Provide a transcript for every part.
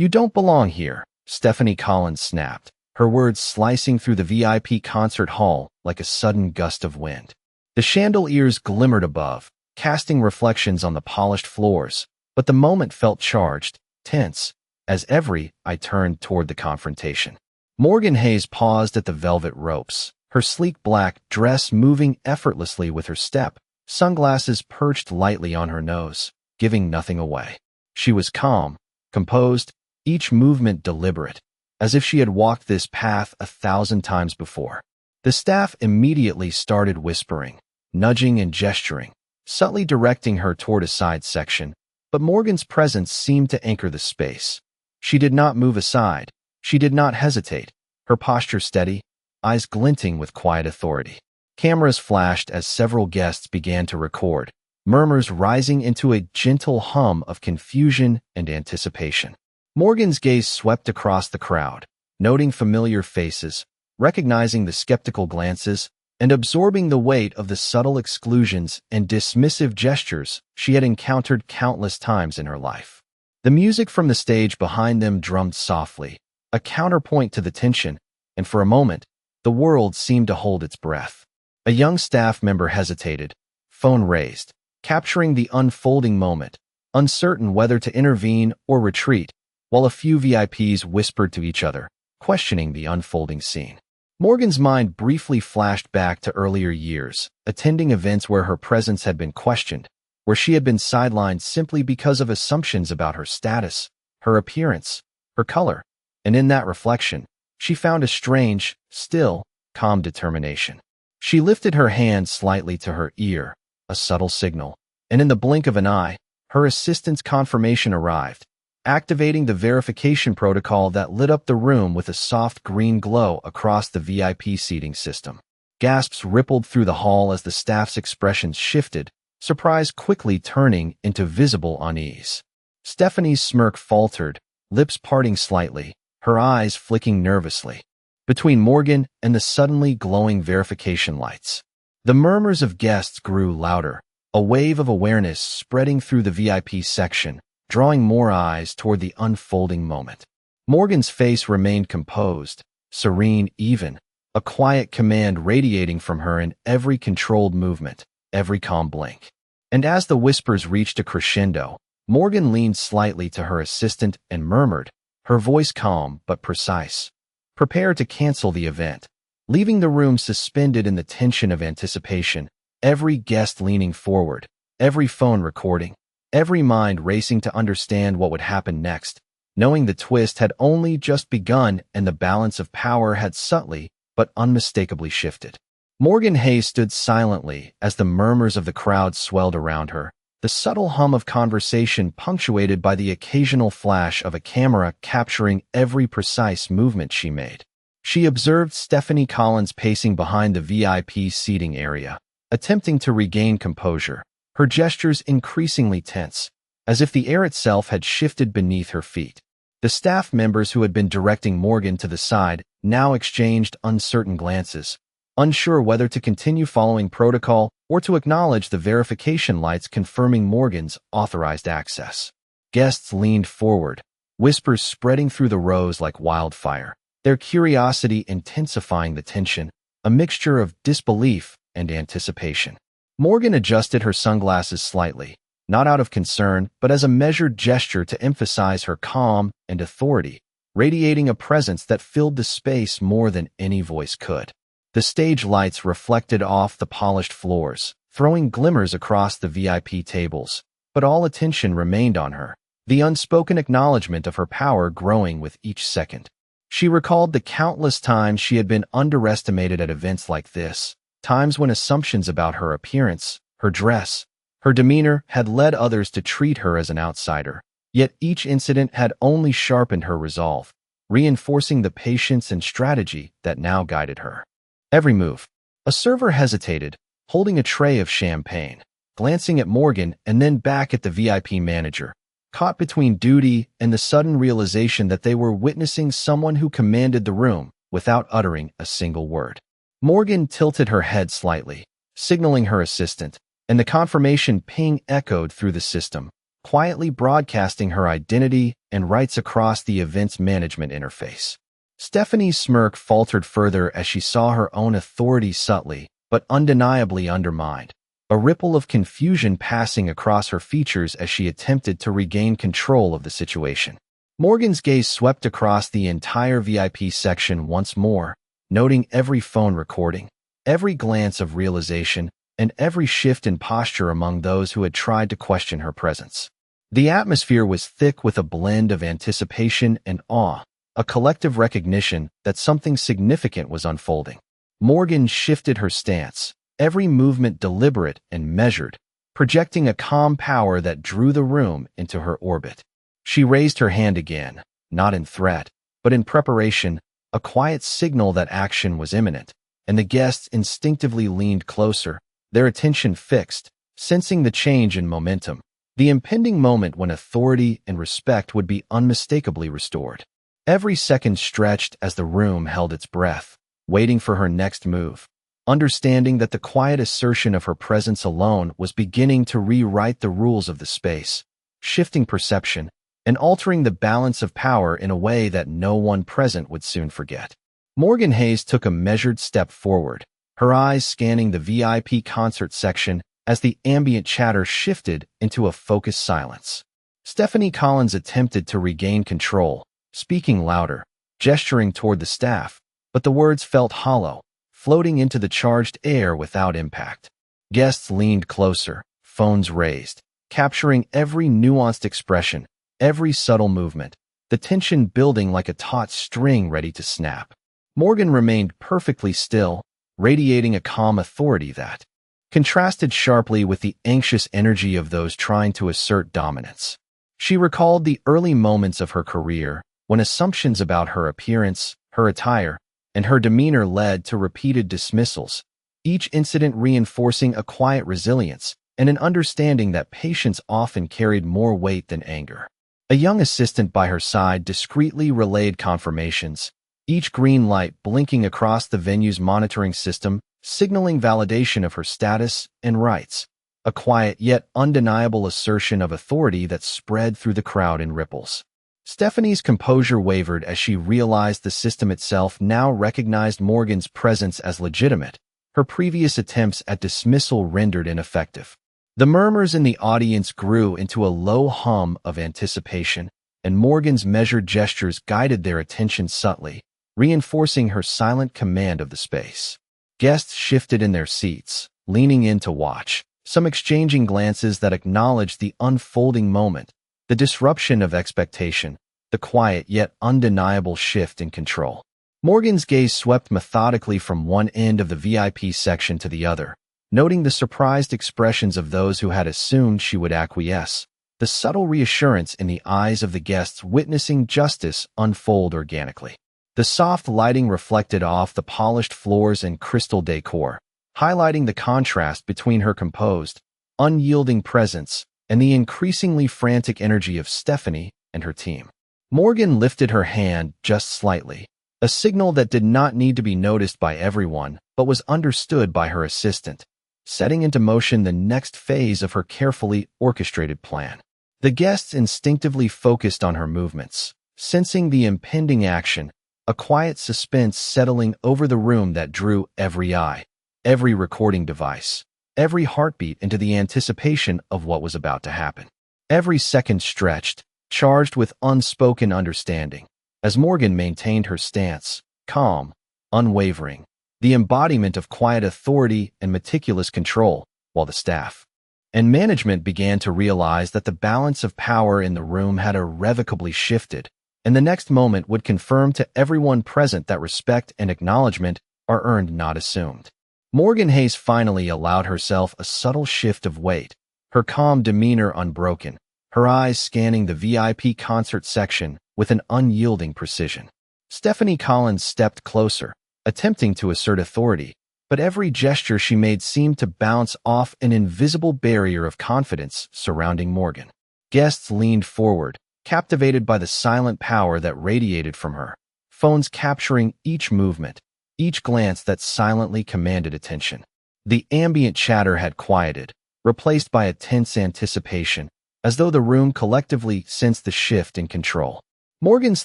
"You don't belong here," Stephanie Collins snapped, her words slicing through the VIP concert hall like a sudden gust of wind. The chandeliers glimmered above, casting reflections on the polished floors, but the moment felt charged, tense, as every eye turned toward the confrontation. Morgan Hayes paused at the velvet ropes, her sleek black dress moving effortlessly with her step, sunglasses perched lightly on her nose, giving nothing away. She was calm, composed, each movement deliberate, as if she had walked this path 1,000 times before. The staff immediately started whispering, nudging and gesturing, subtly directing her toward a side section, but Morgan's presence seemed to anchor the space. She did not move aside. She did not hesitate, her posture steady, eyes glinting with quiet authority. Cameras flashed as several guests began to record, murmurs rising into a gentle hum of confusion and anticipation. Morgan's gaze swept across the crowd, noting familiar faces, recognizing the skeptical glances, and absorbing the weight of the subtle exclusions and dismissive gestures she had encountered countless times in her life. The music from the stage behind them drummed softly, a counterpoint to the tension, and for a moment, the world seemed to hold its breath. A young staff member hesitated, phone raised, capturing the unfolding moment, uncertain whether to intervene or retreat, while a few VIPs whispered to each other, questioning the unfolding scene. Morgan's mind briefly flashed back to earlier years, attending events where her presence had been questioned, where she had been sidelined simply because of assumptions about her status, her appearance, her color, and in that reflection, she found a strange, still, calm determination. She lifted her hand slightly to her ear, a subtle signal, and in the blink of an eye, her assistant's confirmation arrived, activating the verification protocol that lit up the room with a soft green glow across the VIP seating system. Gasps rippled through the hall as the staff's expressions shifted, surprise quickly turning into visible unease. Stephanie's smirk faltered, lips parting slightly, her eyes flicking nervously, between Morgan and the suddenly glowing verification lights. The murmurs of guests grew louder, a wave of awareness spreading through the VIP section, drawing more eyes toward the unfolding moment. Morgan's face remained composed, serene even, a quiet command radiating from her in every controlled movement, every calm blink. And as the whispers reached a crescendo, Morgan leaned slightly to her assistant and murmured, her voice calm but precise, "Prepare to cancel the event," leaving the room suspended in the tension of anticipation, every guest leaning forward, every phone recording, every mind racing to understand what would happen next, knowing the twist had only just begun and the balance of power had subtly but unmistakably shifted. Morgan Hayes stood silently as the murmurs of the crowd swelled around her, the subtle hum of conversation punctuated by the occasional flash of a camera capturing every precise movement she made. She observed Stephanie Collins pacing behind the VIP seating area, attempting to regain composure, her gestures increasingly tense, as if the air itself had shifted beneath her feet. The staff members who had been directing Morgan to the side now exchanged uncertain glances, unsure whether to continue following protocol or to acknowledge the verification lights confirming Morgan's authorized access. Guests leaned forward, whispers spreading through the rows like wildfire, their curiosity intensifying the tension, a mixture of disbelief and anticipation. Morgan adjusted her sunglasses slightly, not out of concern, but as a measured gesture to emphasize her calm and authority, radiating a presence that filled the space more than any voice could. The stage lights reflected off the polished floors, throwing glimmers across the VIP tables, but all attention remained on her, the unspoken acknowledgment of her power growing with each second. She recalled the countless times she had been underestimated at events like this, times when assumptions about her appearance, her dress, her demeanor had led others to treat her as an outsider. Yet each incident had only sharpened her resolve, reinforcing the patience and strategy that now guided her. Every move. A server hesitated, holding a tray of champagne, glancing at Morgan and then back at the VIP manager, caught between duty and the sudden realization that they were witnessing someone who commanded the room without uttering a single word. Morgan tilted her head slightly, signaling her assistant, and the confirmation ping echoed through the system, quietly broadcasting her identity and rights across the event's management interface. Stephanie's smirk faltered further as she saw her own authority subtly, but undeniably undermined, a ripple of confusion passing across her features as she attempted to regain control of the situation. Morgan's gaze swept across the entire VIP section once more, noting every phone recording, every glance of realization, and every shift in posture among those who had tried to question her presence. The atmosphere was thick with a blend of anticipation and awe, a collective recognition that something significant was unfolding. Morgan shifted her stance, every movement deliberate and measured, projecting a calm power that drew the room into her orbit. She raised her hand again, not in threat, but in preparation, a quiet signal that action was imminent, and the guests instinctively leaned closer, their attention fixed, sensing the change in momentum, the impending moment when authority and respect would be unmistakably restored. Every second stretched as the room held its breath, waiting for her next move, understanding that the quiet assertion of her presence alone was beginning to rewrite the rules of the space, shifting perception, and altering the balance of power in a way that no one present would soon forget. Morgan Hayes took a measured step forward, her eyes scanning the VIP concert section as the ambient chatter shifted into a focused silence. Stephanie Collins attempted to regain control, speaking louder, gesturing toward the staff, but the words felt hollow, floating into the charged air without impact. Guests leaned closer, phones raised, capturing every nuanced expression, every subtle movement, the tension building like a taut string ready to snap. Morgan remained perfectly still, radiating a calm authority that contrasted sharply with the anxious energy of those trying to assert dominance. She recalled the early moments of her career when assumptions about her appearance, her attire, and her demeanor led to repeated dismissals, each incident reinforcing a quiet resilience and an understanding that patience often carried more weight than anger. A young assistant by her side discreetly relayed confirmations, each green light blinking across the venue's monitoring system, signaling validation of her status and rights, a quiet yet undeniable assertion of authority that spread through the crowd in ripples. Stephanie's composure wavered as she realized the system itself now recognized Morgan's presence as legitimate, her previous attempts at dismissal rendered ineffective. The murmurs in the audience grew into a low hum of anticipation, and Morgan's measured gestures guided their attention subtly, reinforcing her silent command of the space. Guests shifted in their seats, leaning in to watch, some exchanging glances that acknowledged the unfolding moment, the disruption of expectation, the quiet yet undeniable shift in control. Morgan's gaze swept methodically from one end of the VIP section to the other, noting the surprised expressions of those who had assumed she would acquiesce, the subtle reassurance in the eyes of the guests witnessing justice unfold organically. The soft lighting reflected off the polished floors and crystal decor, highlighting the contrast between her composed, unyielding presence and the increasingly frantic energy of Stephanie and her team. Morgan lifted her hand just slightly, a signal that did not need to be noticed by everyone but was understood by her assistant, setting into motion the next phase of her carefully orchestrated plan. The guests instinctively focused on her movements, sensing the impending action, a quiet suspense settling over the room that drew every eye, every recording device, every heartbeat into the anticipation of what was about to happen. Every second stretched, charged with unspoken understanding, as Morgan maintained her stance, calm, unwavering, the embodiment of quiet authority and meticulous control, while the staff and management began to realize that the balance of power in the room had irrevocably shifted, and the next moment would confirm to everyone present that respect and acknowledgment are earned, not assumed. Morgan Hayes finally allowed herself a subtle shift of weight, her calm demeanor unbroken, her eyes scanning the VIP concert section with an unyielding precision. Stephanie Collins stepped closer, attempting to assert authority, but every gesture she made seemed to bounce off an invisible barrier of confidence surrounding Morgan. Guests leaned forward, captivated by the silent power that radiated from her, phones capturing each movement, each glance that silently commanded attention. The ambient chatter had quieted, replaced by a tense anticipation, as though the room collectively sensed the shift in control. Morgan's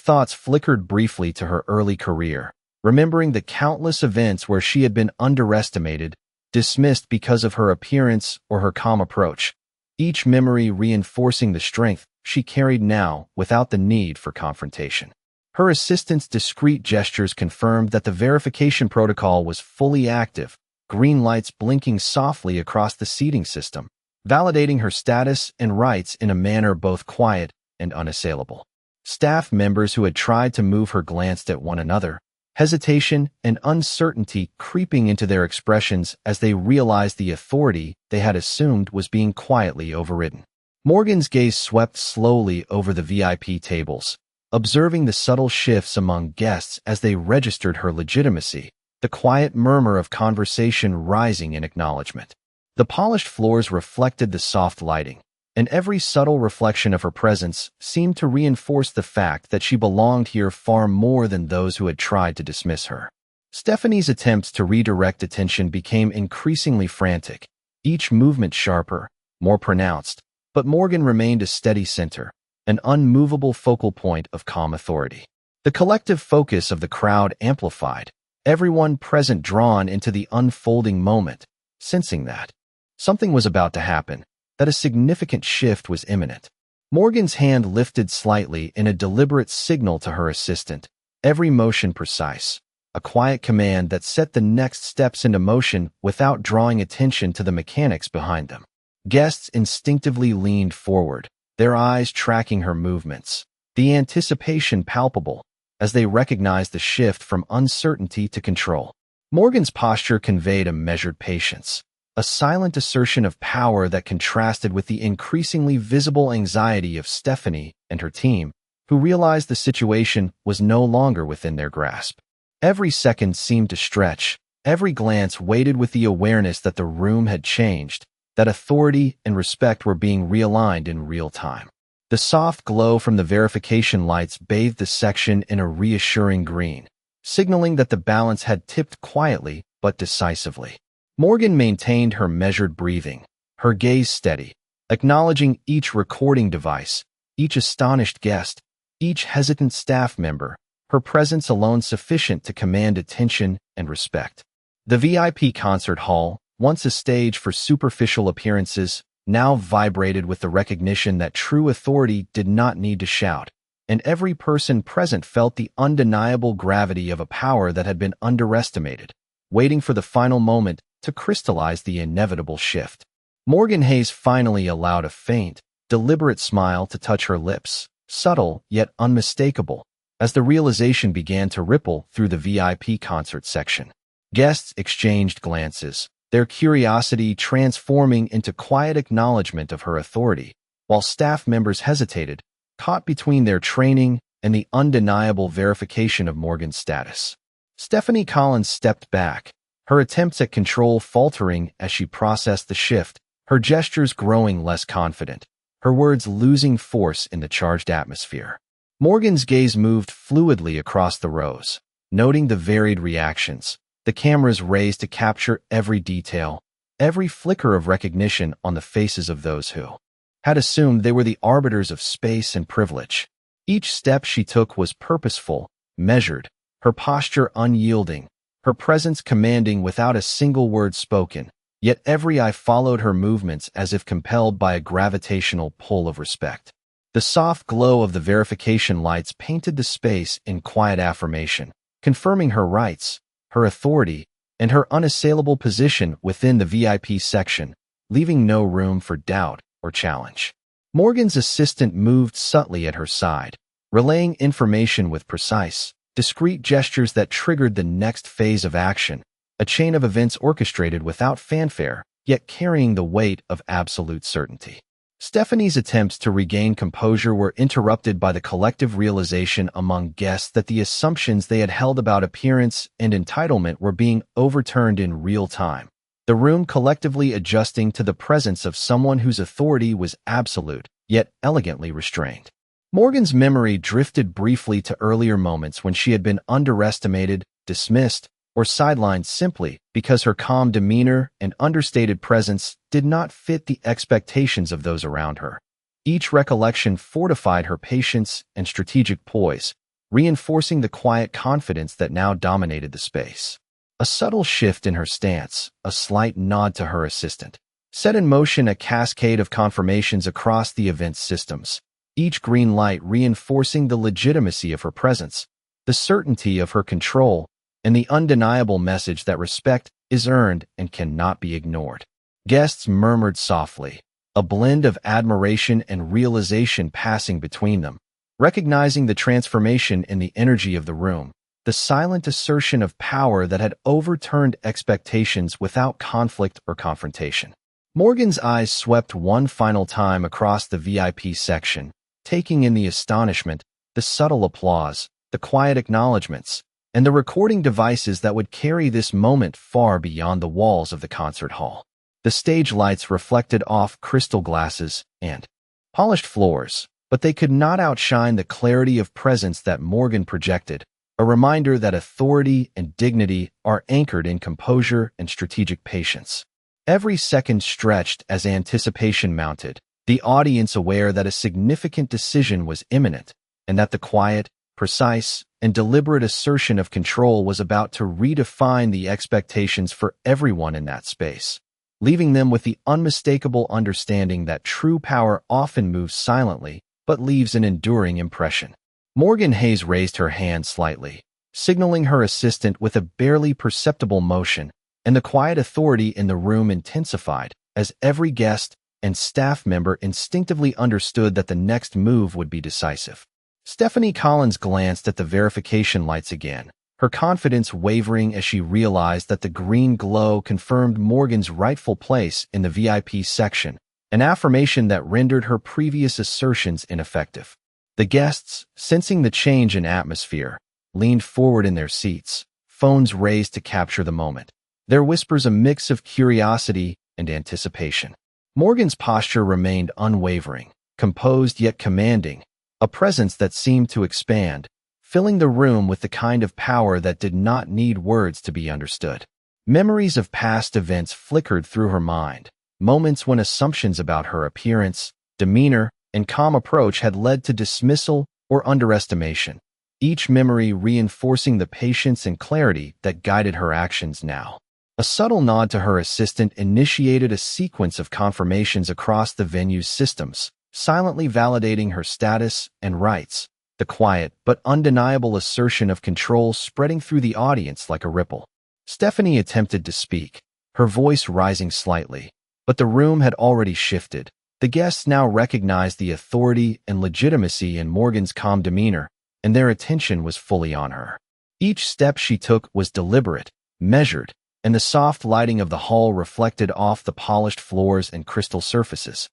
thoughts flickered briefly to her early career, remembering the countless events where she had been underestimated, dismissed because of her appearance or her calm approach, each memory reinforcing the strength she carried now without the need for confrontation. Her assistant's discreet gestures confirmed that the verification protocol was fully active, green lights blinking softly across the seating system, validating her status and rights in a manner both quiet and unassailable. Staff members who had tried to move her glanced at one another, hesitation and uncertainty creeping into their expressions as they realized the authority they had assumed was being quietly overridden. Morgan's gaze swept slowly over the VIP tables, observing the subtle shifts among guests as they registered her legitimacy, the quiet murmur of conversation rising in acknowledgment. The polished floors reflected the soft lighting, and every subtle reflection of her presence seemed to reinforce the fact that she belonged here far more than those who had tried to dismiss her. Stephanie's attempts to redirect attention became increasingly frantic, each movement sharper, more pronounced, but Morgan remained a steady center, an unmovable focal point of calm authority. The collective focus of the crowd amplified, everyone present drawn into the unfolding moment, sensing that something was about to happen, that a significant shift was imminent. Morgan's hand lifted slightly in a deliberate signal to her assistant, every motion precise, a quiet command that set the next steps into motion without drawing attention to the mechanics behind them. Guests instinctively leaned forward, their eyes tracking her movements, the anticipation palpable as they recognized the shift from uncertainty to control. Morgan's posture conveyed a measured patience, a silent assertion of power that contrasted with the increasingly visible anxiety of Stephanie and her team, who realized the situation was no longer within their grasp. Every second seemed to stretch, every glance weighted with the awareness that the room had changed, that authority and respect were being realigned in real time. The soft glow from the verification lights bathed the section in a reassuring green, signaling that the balance had tipped quietly but decisively. Morgan maintained her measured breathing, her gaze steady, acknowledging each recording device, each astonished guest, each hesitant staff member, her presence alone sufficient to command attention and respect. The VIP concert hall, once a stage for superficial appearances, now vibrated with the recognition that true authority did not need to shout, and every person present felt the undeniable gravity of a power that had been underestimated, waiting for the final moment to crystallize the inevitable shift. Morgan Hayes finally allowed a faint, deliberate smile to touch her lips, subtle yet unmistakable, as the realization began to ripple through the VIP concert section. Guests exchanged glances, their curiosity transforming into quiet acknowledgment of her authority, while staff members hesitated, caught between their training and the undeniable verification of Morgan's status. Stephanie Collins stepped back, her attempts at control faltering as she processed the shift, her gestures growing less confident, her words losing force in the charged atmosphere. Morgan's gaze moved fluidly across the rows, noting the varied reactions, the cameras raised to capture every detail, every flicker of recognition on the faces of those who had assumed they were the arbiters of space and privilege. Each step she took was purposeful, measured, her posture unyielding, her presence commanding without a single word spoken, yet every eye followed her movements as if compelled by a gravitational pull of respect. The soft glow of the verification lights painted the space in quiet affirmation, confirming her rights, her authority, and her unassailable position within the VIP section, leaving no room for doubt or challenge. Morgan's assistant moved subtly at her side, relaying information with precise, discreet gestures that triggered the next phase of action, a chain of events orchestrated without fanfare, yet carrying the weight of absolute certainty. Stephanie's attempts to regain composure were interrupted by the collective realization among guests that the assumptions they had held about appearance and entitlement were being overturned in real time, the room collectively adjusting to the presence of someone whose authority was absolute, yet elegantly restrained. Morgan's memory drifted briefly to earlier moments when she had been underestimated, dismissed, or sidelined simply because her calm demeanor and understated presence did not fit the expectations of those around her. Each recollection fortified her patience and strategic poise, reinforcing the quiet confidence that now dominated the space. A subtle shift in her stance, a slight nod to her assistant, set in motion a cascade of confirmations across the event's systems, each green light reinforcing the legitimacy of her presence, the certainty of her control, and the undeniable message that respect is earned and cannot be ignored. Guests murmured softly, a blend of admiration and realization passing between them, recognizing the transformation in the energy of the room, the silent assertion of power that had overturned expectations without conflict or confrontation. Morgan's eyes swept one final time across the VIP section, taking in the astonishment, the subtle applause, the quiet acknowledgments, and the recording devices that would carry this moment far beyond the walls of the concert hall. The stage lights reflected off crystal glasses and polished floors, but they could not outshine the clarity of presence that Morgan projected, a reminder that authority and dignity are anchored in composure and strategic patience. Every second stretched as anticipation mounted, the audience aware that a significant decision was imminent, and that the quiet, precise, and deliberate assertion of control was about to redefine the expectations for everyone in that space, leaving them with the unmistakable understanding that true power often moves silently but leaves an enduring impression. Morgan Hayes raised her hand slightly, signaling her assistant with a barely perceptible motion, and the quiet authority in the room intensified as every guest and staff member instinctively understood that the next move would be decisive. Stephanie Collins glanced at the verification lights again, her confidence wavering as she realized that the green glow confirmed Morgan's rightful place in the VIP section, an affirmation that rendered her previous assertions ineffective. The guests, sensing the change in atmosphere, leaned forward in their seats, phones raised to capture the moment, their whispers a mix of curiosity and anticipation. Morgan's posture remained unwavering, composed yet commanding, a presence that seemed to expand, filling the room with the kind of power that did not need words to be understood. Memories of past events flickered through her mind, moments when assumptions about her appearance, demeanor, and calm approach had led to dismissal or underestimation, each memory reinforcing the patience and clarity that guided her actions now. A subtle nod to her assistant initiated a sequence of confirmations across the venue's systems, silently validating her status and rights, the quiet but undeniable assertion of control spreading through the audience like a ripple. Stephanie attempted to speak, her voice rising slightly, but the room had already shifted. The guests now recognized the authority and legitimacy in Morgan's calm demeanor, and their attention was fully on her. Each step she took was deliberate, measured, and the soft lighting of the hall reflected off the polished floors and crystal surfaces,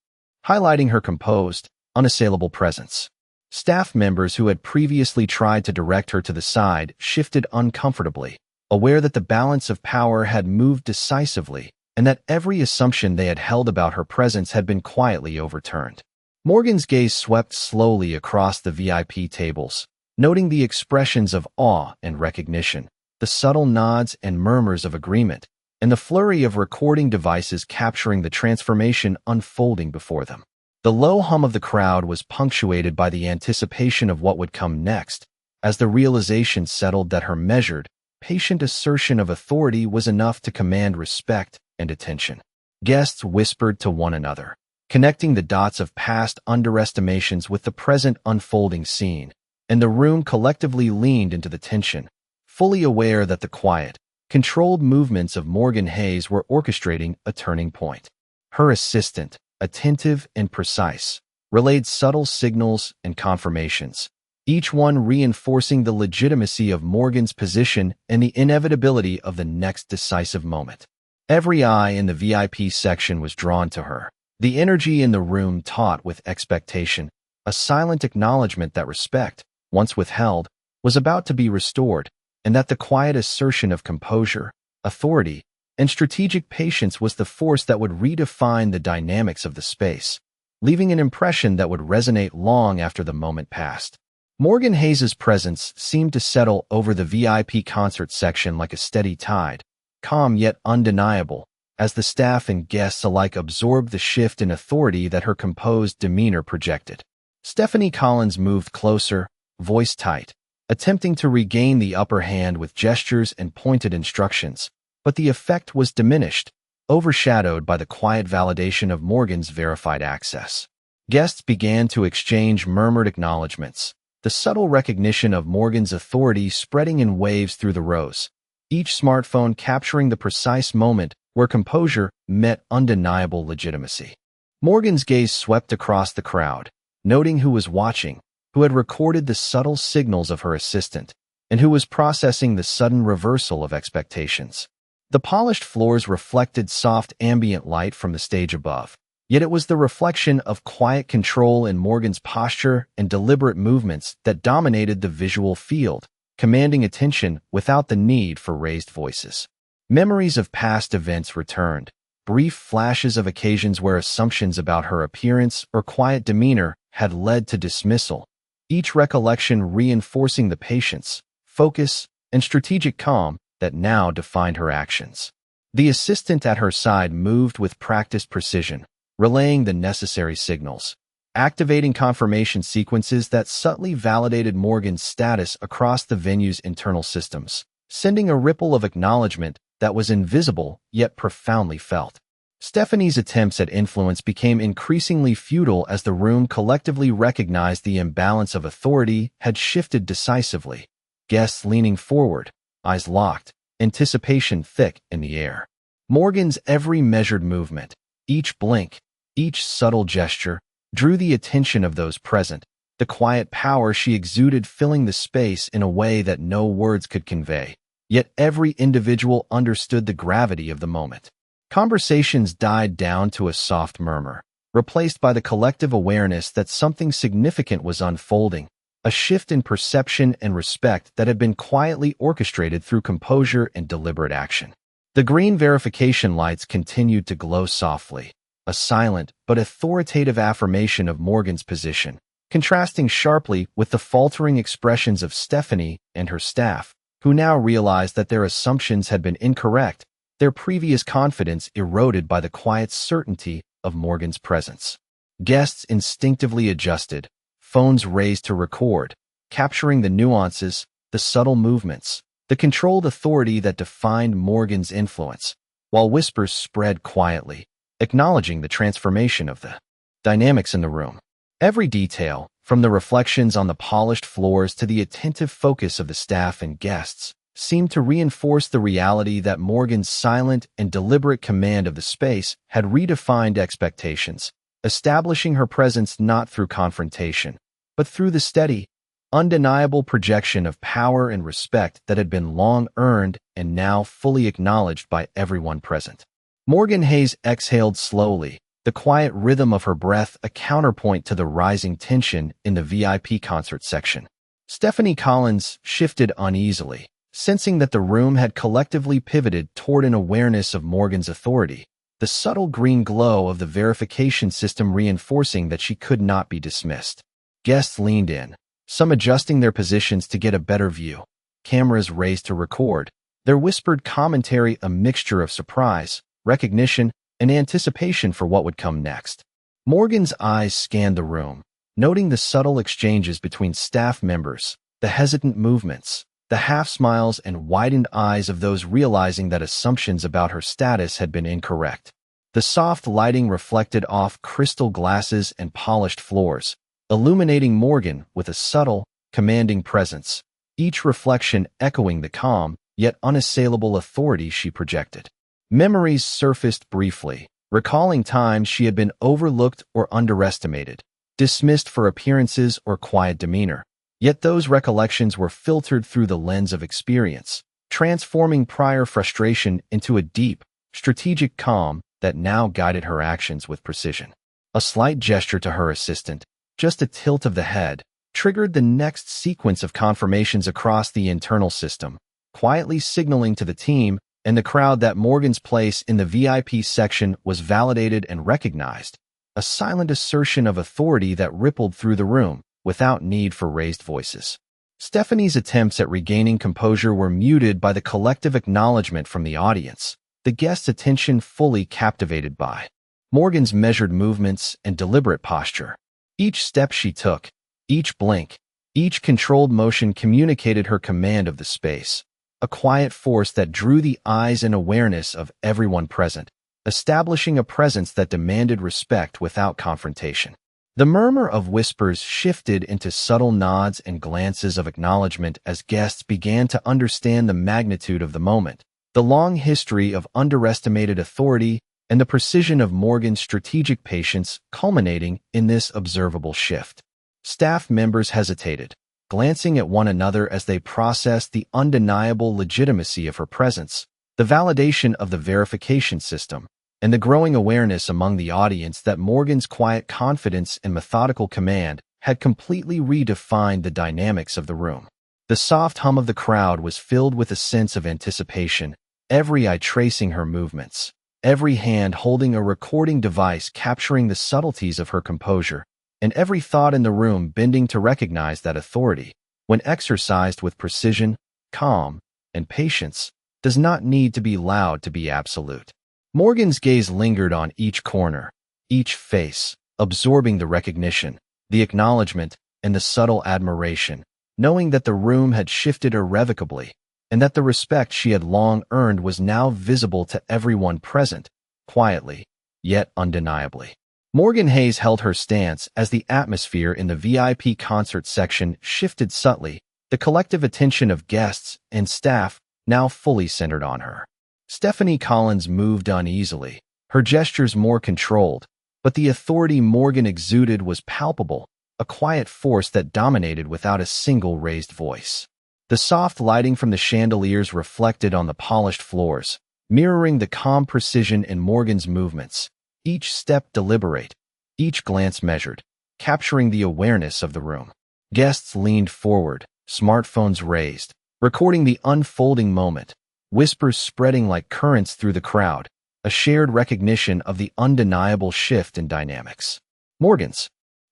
highlighting her composed, unassailable presence. Staff members who had previously tried to direct her to the side shifted uncomfortably, aware that the balance of power had moved decisively and that every assumption they had held about her presence had been quietly overturned. Morgan's gaze swept slowly across the VIP tables, noting the expressions of awe and recognition, the subtle nods and murmurs of agreement, and the flurry of recording devices capturing the transformation unfolding before them. The low hum of the crowd was punctuated by the anticipation of what would come next, as the realization settled that her measured, patient assertion of authority was enough to command respect and attention. Guests whispered to one another, connecting the dots of past underestimations with the present unfolding scene, and the room collectively leaned into the tension, fully aware that the quiet, controlled movements of Morgan Hayes were orchestrating a turning point. Her assistant, attentive and precise, relayed subtle signals and confirmations, each one reinforcing the legitimacy of Morgan's position and the inevitability of the next decisive moment. Every eye in the VIP section was drawn to her, the energy in the room taut with expectation, a silent acknowledgment that respect, once withheld, was about to be restored, and that the quiet assertion of composure, authority, and strategic patience was the force that would redefine the dynamics of the space, leaving an impression that would resonate long after the moment passed. Morgan Hayes' presence seemed to settle over the VIP concert section like a steady tide, calm yet undeniable, as the staff and guests alike absorbed the shift in authority that her composed demeanor projected. Stephanie Collins moved closer, voice tight, attempting to regain the upper hand with gestures and pointed instructions, but the effect was diminished, overshadowed by the quiet validation of Morgan's verified access. Guests began to exchange murmured acknowledgments, the subtle recognition of Morgan's authority spreading in waves through the rows, each smartphone capturing the precise moment where composure met undeniable legitimacy. Morgan's gaze swept across the crowd, noting who was watching, who had recorded the subtle signals of her assistant, and who was processing the sudden reversal of expectations. The polished floors reflected soft ambient light from the stage above, yet it was the reflection of quiet control in Morgan's posture and deliberate movements that dominated the visual field, commanding attention without the need for raised voices. Memories of past events returned, brief flashes of occasions where assumptions about her appearance or quiet demeanor had led to dismissal, each recollection reinforcing the patience, focus, and strategic calm that now defined her actions. The assistant at her side moved with practiced precision, relaying the necessary signals, activating confirmation sequences that subtly validated Morgan's status across the venue's internal systems, sending a ripple of acknowledgment that was invisible yet profoundly felt. Stephanie's attempts at influence became increasingly futile as the room collectively recognized the imbalance of authority had shifted decisively, guests leaning forward, eyes locked, anticipation thick in the air. Morgan's every measured movement, each blink, each subtle gesture, drew the attention of those present, the quiet power she exuded filling the space in a way that no words could convey. Yet every individual understood the gravity of the moment. Conversations died down to a soft murmur, replaced by the collective awareness that something significant was unfolding, a shift in perception and respect that had been quietly orchestrated through composure and deliberate action. The green verification lights continued to glow softly, a silent but authoritative affirmation of Morgan's position, contrasting sharply with the faltering expressions of Stephanie and her staff, who now realized that their assumptions had been incorrect, their previous confidence eroded by the quiet certainty of Morgan's presence. Guests instinctively adjusted, phones raised to record, capturing the nuances, the subtle movements, the controlled authority that defined Morgan's influence, while whispers spread quietly, acknowledging the transformation of the dynamics in the room. Every detail, from the reflections on the polished floors to the attentive focus of the staff and guests, seemed to reinforce the reality that Morgan's silent and deliberate command of the space had redefined expectations, establishing her presence not through confrontation, but through the steady, undeniable projection of power and respect that had been long earned and now fully acknowledged by everyone present. Morgan Hayes exhaled slowly, the quiet rhythm of her breath a counterpoint to the rising tension in the VIP concert section. Stephanie Collins shifted uneasily, sensing that the room had collectively pivoted toward an awareness of Morgan's authority, the subtle green glow of the verification system reinforcing that she could not be dismissed. Guests leaned in, some adjusting their positions to get a better view, cameras raised to record, their whispered commentary a mixture of surprise, recognition, and anticipation for what would come next. Morgan's eyes scanned the room, noting the subtle exchanges between staff members, the hesitant movements, the half-smiles and widened eyes of those realizing that assumptions about her status had been incorrect. The soft lighting reflected off crystal glasses and polished floors, illuminating Morgan with a subtle, commanding presence, each reflection echoing the calm, yet unassailable authority she projected. Memories surfaced briefly, recalling times she had been overlooked or underestimated, dismissed for appearances or quiet demeanor. Yet those recollections were filtered through the lens of experience, transforming prior frustration into a deep, strategic calm that now guided her actions with precision. A slight gesture to her assistant, just a tilt of the head, triggered the next sequence of confirmations across the internal system, quietly signaling to the team and the crowd that Morgan's place in the VIP section was validated and recognized, a silent assertion of authority that rippled through the room, without need for raised voices. Stephanie's attempts at regaining composure were muted by the collective acknowledgment from the audience, the guest's attention fully captivated by Morgan's measured movements and deliberate posture. Each step she took, each blink, each controlled motion communicated her command of the space, a quiet force that drew the eyes and awareness of everyone present, establishing a presence that demanded respect without confrontation. The murmur of whispers shifted into subtle nods and glances of acknowledgment as guests began to understand the magnitude of the moment, the long history of underestimated authority, and the precision of Morgan's strategic patience culminating in this observable shift. Staff members hesitated, glancing at one another as they processed the undeniable legitimacy of her presence, the validation of the verification system, and the growing awareness among the audience that Morgan's quiet confidence and methodical command had completely redefined the dynamics of the room. The soft hum of the crowd was filled with a sense of anticipation, every eye tracing her movements, every hand holding a recording device capturing the subtleties of her composure, and every thought in the room bending to recognize that authority, when exercised with precision, calm, and patience, does not need to be loud to be absolute. Morgan's gaze lingered on each corner, each face, absorbing the recognition, the acknowledgment, and the subtle admiration, knowing that the room had shifted irrevocably, and that the respect she had long earned was now visible to everyone present, quietly, yet undeniably. Morgan Hayes held her stance as the atmosphere in the VIP concert section shifted subtly, the collective attention of guests and staff now fully centered on her. Stephanie Collins moved uneasily, her gestures more controlled, but the authority Morgan exuded was palpable, a quiet force that dominated without a single raised voice. The soft lighting from the chandeliers reflected on the polished floors, mirroring the calm precision in Morgan's movements, each step deliberate, each glance measured, capturing the awareness of the room. Guests leaned forward, smartphones raised, recording the unfolding moment, whispers spreading like currents through the crowd, a shared recognition of the undeniable shift in dynamics. Morgan's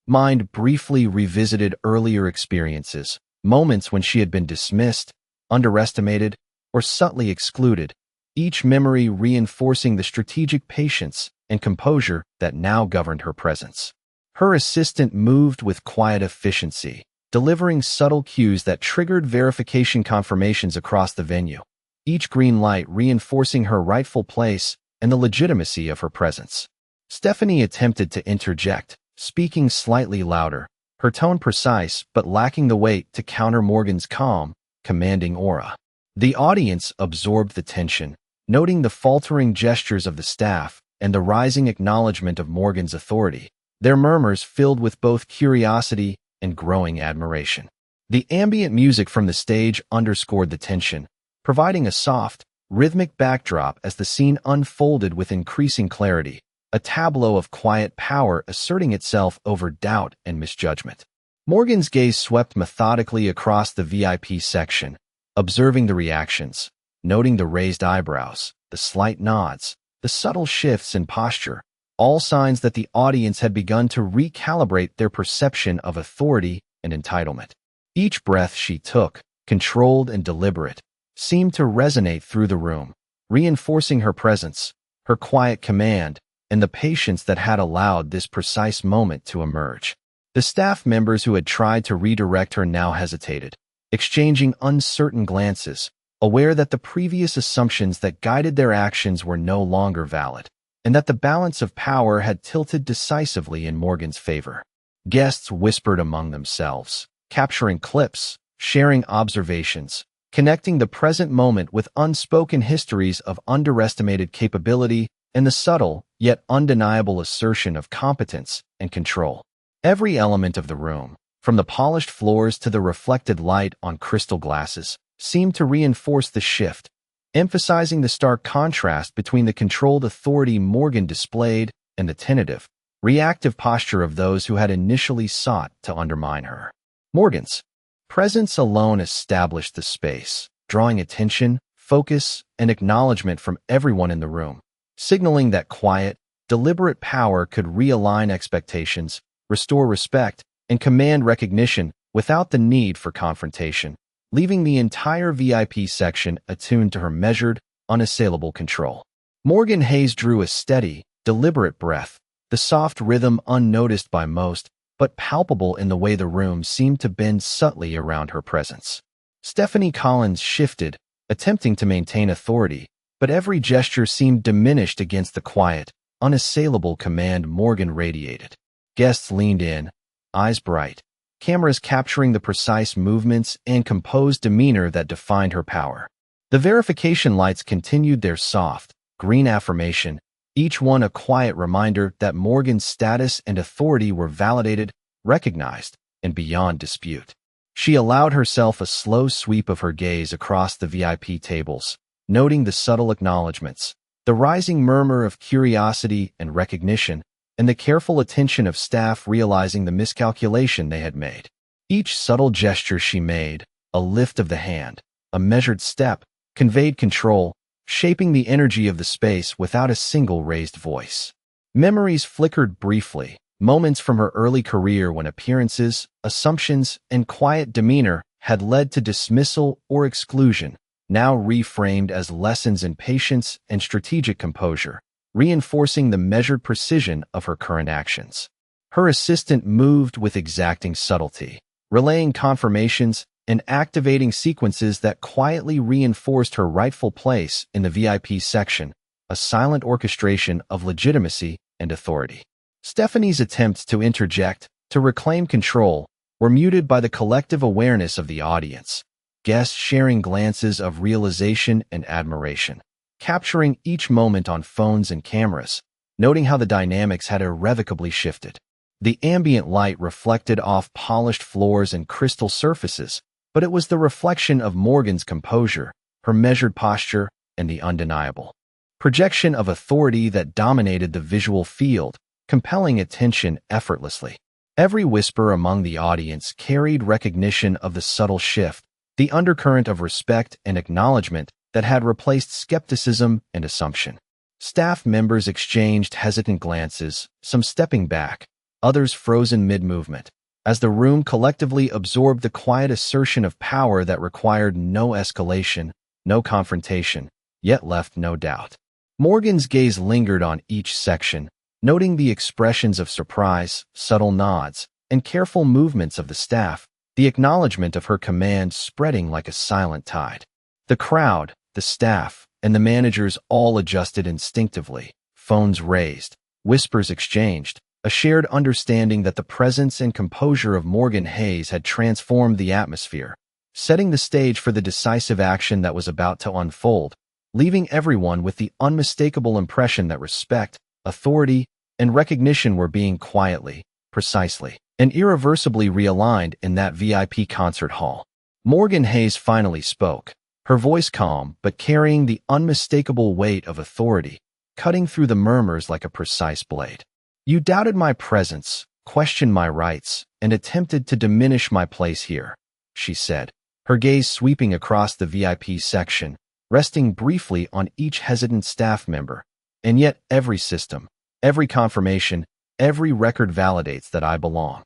mind briefly revisited earlier experiences, moments when she had been dismissed, underestimated, or subtly excluded, each memory reinforcing the strategic patience and composure that now governed her presence. Her assistant moved with quiet efficiency, delivering subtle cues that triggered verification confirmations across the venue, each green light reinforcing her rightful place and the legitimacy of her presence. Stephanie attempted to interject, speaking slightly louder, her tone precise but lacking the weight to counter Morgan's calm, commanding aura. The audience absorbed the tension, noting the faltering gestures of the staff and the rising acknowledgment of Morgan's authority, their murmurs filled with both curiosity and growing admiration. The ambient music from the stage underscored the tension, providing a soft, rhythmic backdrop as the scene unfolded with increasing clarity, a tableau of quiet power asserting itself over doubt and misjudgment. Morgan's gaze swept methodically across the VIP section, observing the reactions, noting the raised eyebrows, the slight nods, the subtle shifts in posture, all signs that the audience had begun to recalibrate their perception of authority and entitlement. Each breath she took, controlled and deliberate, seemed to resonate through the room, reinforcing her presence, her quiet command, and the patience that had allowed this precise moment to emerge. The staff members who had tried to redirect her now hesitated, exchanging uncertain glances, aware that the previous assumptions that guided their actions were no longer valid, and that the balance of power had tilted decisively in Morgan's favor. Guests whispered among themselves, capturing clips, sharing observations, connecting the present moment with unspoken histories of underestimated capability and the subtle, yet undeniable assertion of competence and control. Every element of the room, from the polished floors to the reflected light on crystal glasses, seemed to reinforce the shift, emphasizing the stark contrast between the controlled authority Morgan displayed and the tentative, reactive posture of those who had initially sought to undermine her. Morgan's presence alone established the space, drawing attention, focus, and acknowledgement from everyone in the room, signaling that quiet, deliberate power could realign expectations, restore respect, and command recognition without the need for confrontation, leaving the entire VIP section attuned to her measured, unassailable control. Morgan Hayes drew a steady, deliberate breath, the soft rhythm unnoticed by most, but palpable in the way the room seemed to bend subtly around her presence. Stephanie Collins shifted, attempting to maintain authority, but every gesture seemed diminished against the quiet, unassailable command Morgan radiated. Guests leaned in, eyes bright, cameras capturing the precise movements and composed demeanor that defined her power. The verification lights continued their soft, green affirmation, each one a quiet reminder that Morgan's status and authority were validated, recognized, and beyond dispute. She allowed herself a slow sweep of her gaze across the VIP tables, noting the subtle acknowledgments, the rising murmur of curiosity and recognition, and the careful attention of staff realizing the miscalculation they had made. Each subtle gesture she made, a lift of the hand, a measured step, conveyed control, shaping the energy of the space without a single raised voice. Memories flickered briefly, moments from her early career when appearances, assumptions, and quiet demeanor had led to dismissal or exclusion, now reframed as lessons in patience and strategic composure, reinforcing the measured precision of her current actions. Her assistant moved with exacting subtlety, relaying confirmations and activating sequences that quietly reinforced her rightful place in the VIP section, a silent orchestration of legitimacy and authority. Stephanie's attempts to interject, to reclaim control, were muted by the collective awareness of the audience, guests sharing glances of realization and admiration, capturing each moment on phones and cameras, noting how the dynamics had irrevocably shifted. The ambient light reflected off polished floors and crystal surfaces, but it was the reflection of Morgan's composure, her measured posture, and the undeniable projection of authority that dominated the visual field, compelling attention effortlessly. Every whisper among the audience carried recognition of the subtle shift, the undercurrent of respect and acknowledgment that had replaced skepticism and assumption. Staff members exchanged hesitant glances, some stepping back, others frozen mid-movement, as the room collectively absorbed the quiet assertion of power that required no escalation, no confrontation, yet left no doubt. Morgan's gaze lingered on each section, noting the expressions of surprise, subtle nods, and careful movements of the staff, the acknowledgment of her command spreading like a silent tide. The crowd, the staff, and the managers all adjusted instinctively, phones raised, whispers exchanged, a shared understanding that the presence and composure of Morgan Hayes had transformed the atmosphere, setting the stage for the decisive action that was about to unfold, leaving everyone with the unmistakable impression that respect, authority, and recognition were being quietly, precisely, and irreversibly realigned in that VIP concert hall. Morgan Hayes finally spoke, her voice calm but carrying the unmistakable weight of authority, cutting through the murmurs like a precise blade. "You doubted my presence, questioned my rights, and attempted to diminish my place here," she said, her gaze sweeping across the VIP section, resting briefly on each hesitant staff member. "And yet every system, every confirmation, every record validates that I belong."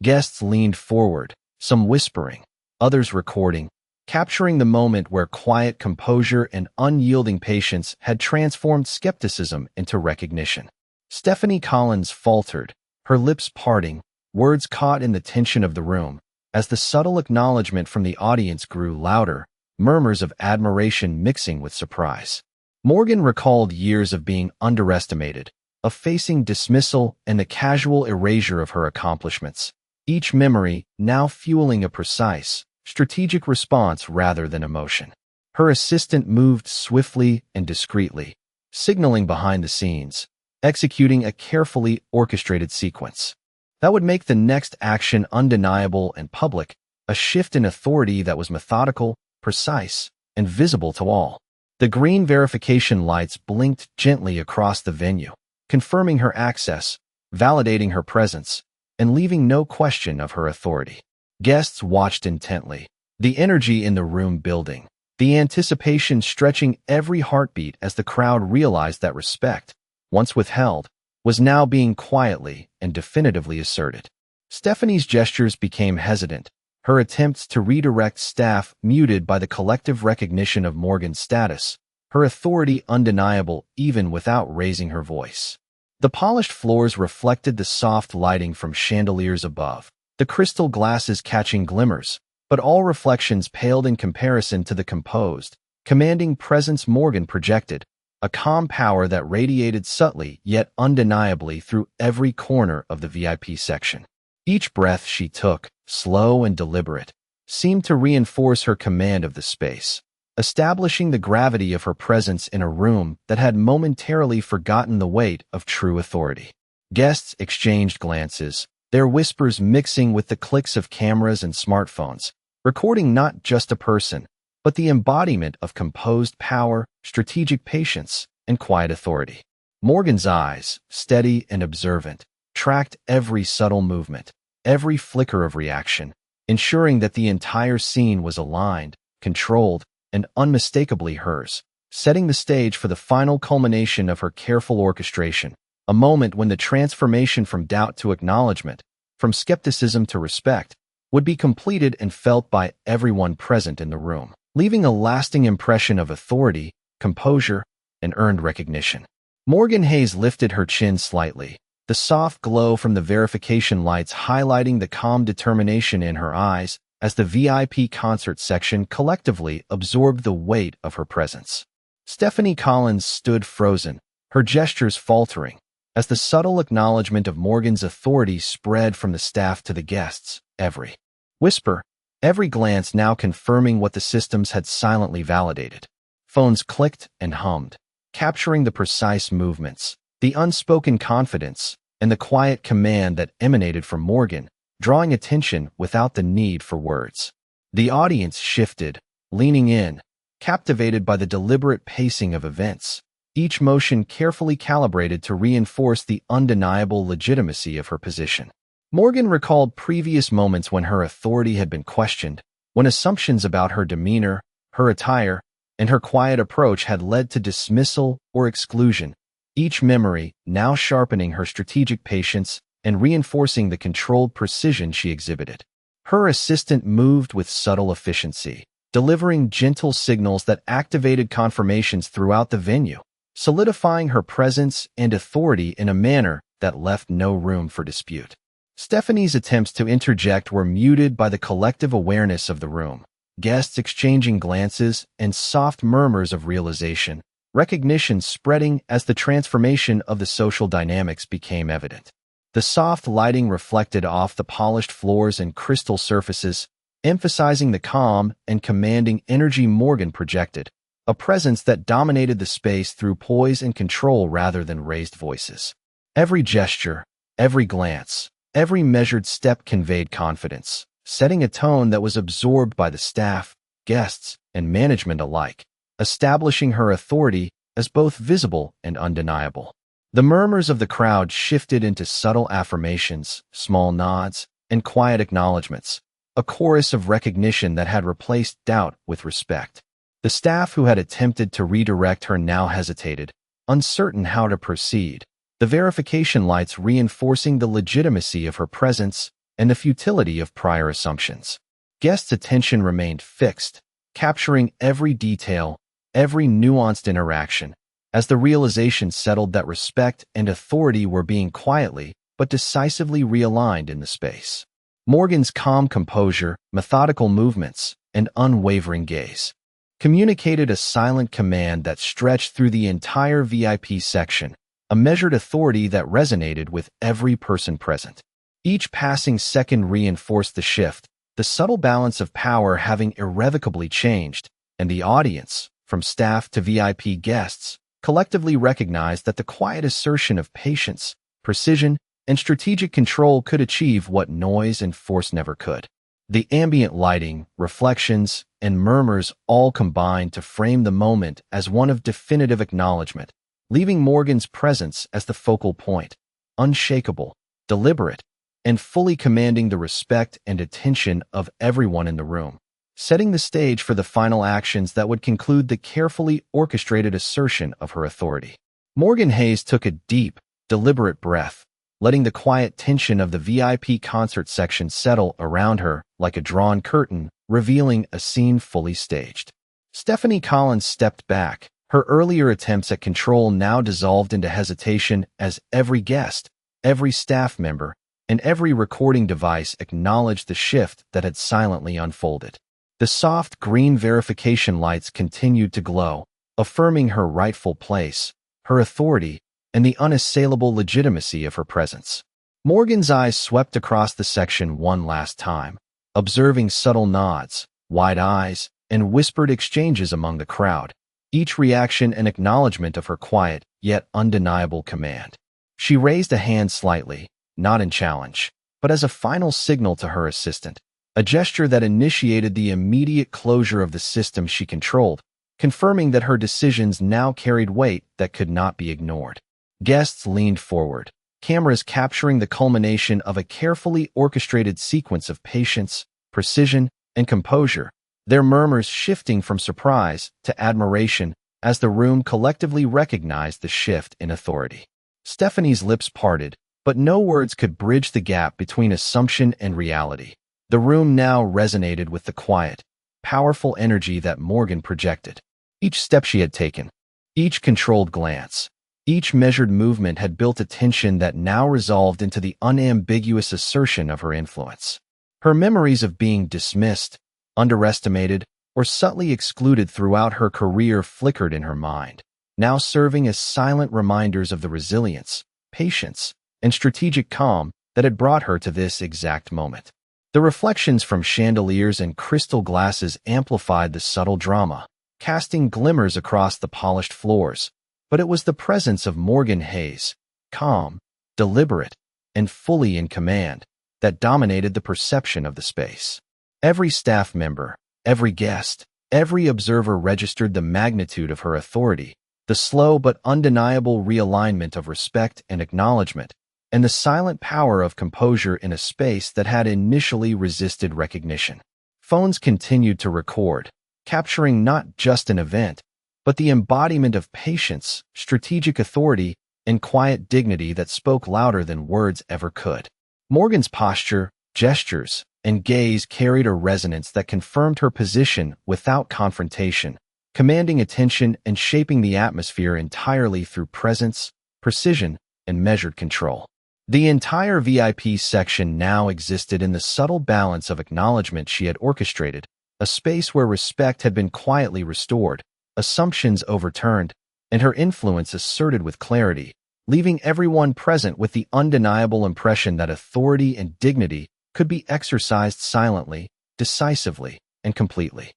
Guests leaned forward, some whispering, others recording, capturing the moment where quiet composure and unyielding patience had transformed skepticism into recognition. Stephanie Collins faltered, her lips parting, words caught in the tension of the room, as the subtle acknowledgment from the audience grew louder, murmurs of admiration mixing with surprise. Morgan recalled years of being underestimated, of facing dismissal and the casual erasure of her accomplishments, each memory now fueling a precise, strategic response rather than emotion. Her assistant moved swiftly and discreetly, signaling behind the scenes, executing a carefully orchestrated sequence that would make the next action undeniable and public, a shift in authority that was methodical, precise, and visible to all. The green verification lights blinked gently across the venue, confirming her access, validating her presence, and leaving no question of her authority. Guests watched intently, the energy in the room building, the anticipation stretching every heartbeat as the crowd realized that respect, once withheld, was now being quietly and definitively asserted. Stephanie's gestures became hesitant, her attempts to redirect staff muted by the collective recognition of Morgan's status, her authority undeniable even without raising her voice. The polished floors reflected the soft lighting from chandeliers above, the crystal glasses catching glimmers, but all reflections paled in comparison to the composed, commanding presence Morgan projected, a calm power that radiated subtly yet undeniably through every corner of the VIP section. Each breath she took, slow and deliberate, seemed to reinforce her command of the space, establishing the gravity of her presence in a room that had momentarily forgotten the weight of true authority. Guests exchanged glances, their whispers mixing with the clicks of cameras and smartphones, recording not just a person, but the embodiment of composed power, strategic patience, and quiet authority. Morgan's eyes, steady and observant, tracked every subtle movement, every flicker of reaction, ensuring that the entire scene was aligned, controlled, and unmistakably hers, setting the stage for the final culmination of her careful orchestration, a moment when the transformation from doubt to acknowledgment, from skepticism to respect, would be completed and felt by everyone present in the room, leaving a lasting impression of authority, composure, and earned recognition. Morgan Hayes lifted her chin slightly, the soft glow from the verification lights highlighting the calm determination in her eyes as the VIP concert section collectively absorbed the weight of her presence. Stephanie Collins stood frozen, her gestures faltering, as the subtle acknowledgment of Morgan's authority spread from the staff to the guests, every whisper, every glance now confirming what the systems had silently validated. Phones clicked and hummed, capturing the precise movements, the unspoken confidence, and the quiet command that emanated from Morgan, drawing attention without the need for words. The audience shifted, leaning in, captivated by the deliberate pacing of events, each motion carefully calibrated to reinforce the undeniable legitimacy of her position. Morgan recalled previous moments when her authority had been questioned, when assumptions about her demeanor, her attire, and her quiet approach had led to dismissal or exclusion, each memory now sharpening her strategic patience and reinforcing the controlled precision she exhibited. Her assistant moved with subtle efficiency, delivering gentle signals that activated confirmations throughout the venue, solidifying her presence and authority in a manner that left no room for dispute. Stephanie's attempts to interject were muted by the collective awareness of the room, guests exchanging glances and soft murmurs of realization, recognition spreading as the transformation of the social dynamics became evident. The soft lighting reflected off the polished floors and crystal surfaces, emphasizing the calm and commanding energy Morgan projected, a presence that dominated the space through poise and control rather than raised voices. Every gesture, every glance, every measured step conveyed confidence, setting a tone that was absorbed by the staff, guests, and management alike, establishing her authority as both visible and undeniable. The murmurs of the crowd shifted into subtle affirmations, small nods, and quiet acknowledgments, a chorus of recognition that had replaced doubt with respect. The staff who had attempted to redirect her now hesitated, uncertain how to proceed, the verification lights reinforcing the legitimacy of her presence and the futility of prior assumptions. Guests' attention remained fixed, capturing every detail, every nuanced interaction, as the realization settled that respect and authority were being quietly but decisively realigned in the space. Morgan's calm composure, methodical movements, and unwavering gaze communicated a silent command that stretched through the entire VIP section, a measured authority that resonated with every person present. Each passing second reinforced the shift, the subtle balance of power having irrevocably changed, and the audience, from staff to VIP guests, collectively recognized that the quiet assertion of patience, precision, and strategic control could achieve what noise and force never could. The ambient lighting, reflections, and murmurs all combined to frame the moment as one of definitive acknowledgment, leaving Morgan's presence as the focal point, unshakable, deliberate, and fully commanding the respect and attention of everyone in the room, setting the stage for the final actions that would conclude the carefully orchestrated assertion of her authority. Morgan Hayes took a deep, deliberate breath, letting the quiet tension of the VIP concert section settle around her like a drawn curtain, revealing a scene fully staged. Stephanie Collins stepped back, Her earlier attempts at control now dissolved into hesitation as every guest, every staff member, and every recording device acknowledged the shift that had silently unfolded. The soft green verification lights continued to glow, affirming her rightful place, her authority, and the unassailable legitimacy of her presence. Morgan's eyes swept across the section one last time, observing subtle nods, wide eyes, and whispered exchanges among the crowd, each reaction an acknowledgment of her quiet yet undeniable command. She raised a hand slightly, not in challenge, but as a final signal to her assistant, a gesture that initiated the immediate closure of the system she controlled, confirming that her decisions now carried weight that could not be ignored. Guests leaned forward, cameras capturing the culmination of a carefully orchestrated sequence of patience, precision, and composure, their murmurs shifting from surprise to admiration as the room collectively recognized the shift in authority. Stephanie's lips parted, but no words could bridge the gap between assumption and reality. The room now resonated with the quiet, powerful energy that Morgan projected. Each step she had taken, each controlled glance, each measured movement had built a tension that now resolved into the unambiguous assertion of her influence. Her memories of being dismissed, underestimated, or subtly excluded throughout her career flickered in her mind, now serving as silent reminders of the resilience, patience, and strategic calm that had brought her to this exact moment. The reflections from chandeliers and crystal glasses amplified the subtle drama, casting glimmers across the polished floors, but it was the presence of Morgan Hayes, calm, deliberate, and fully in command, that dominated the perception of the space. Every staff member, every guest, every observer registered the magnitude of her authority, the slow but undeniable realignment of respect and acknowledgment, and the silent power of composure in a space that had initially resisted recognition. Phones continued to record, capturing not just an event, but the embodiment of patience, strategic authority, and quiet dignity that spoke louder than words ever could. Morgan's posture, gestures, and gaze carried a resonance that confirmed her position without confrontation, commanding attention and shaping the atmosphere entirely through presence, precision, and measured control. The entire VIP section now existed in the subtle balance of acknowledgment she had orchestrated, a space where respect had been quietly restored, assumptions overturned, and her influence asserted with clarity, leaving everyone present with the undeniable impression that authority and dignity could be exercised silently, decisively, and completely.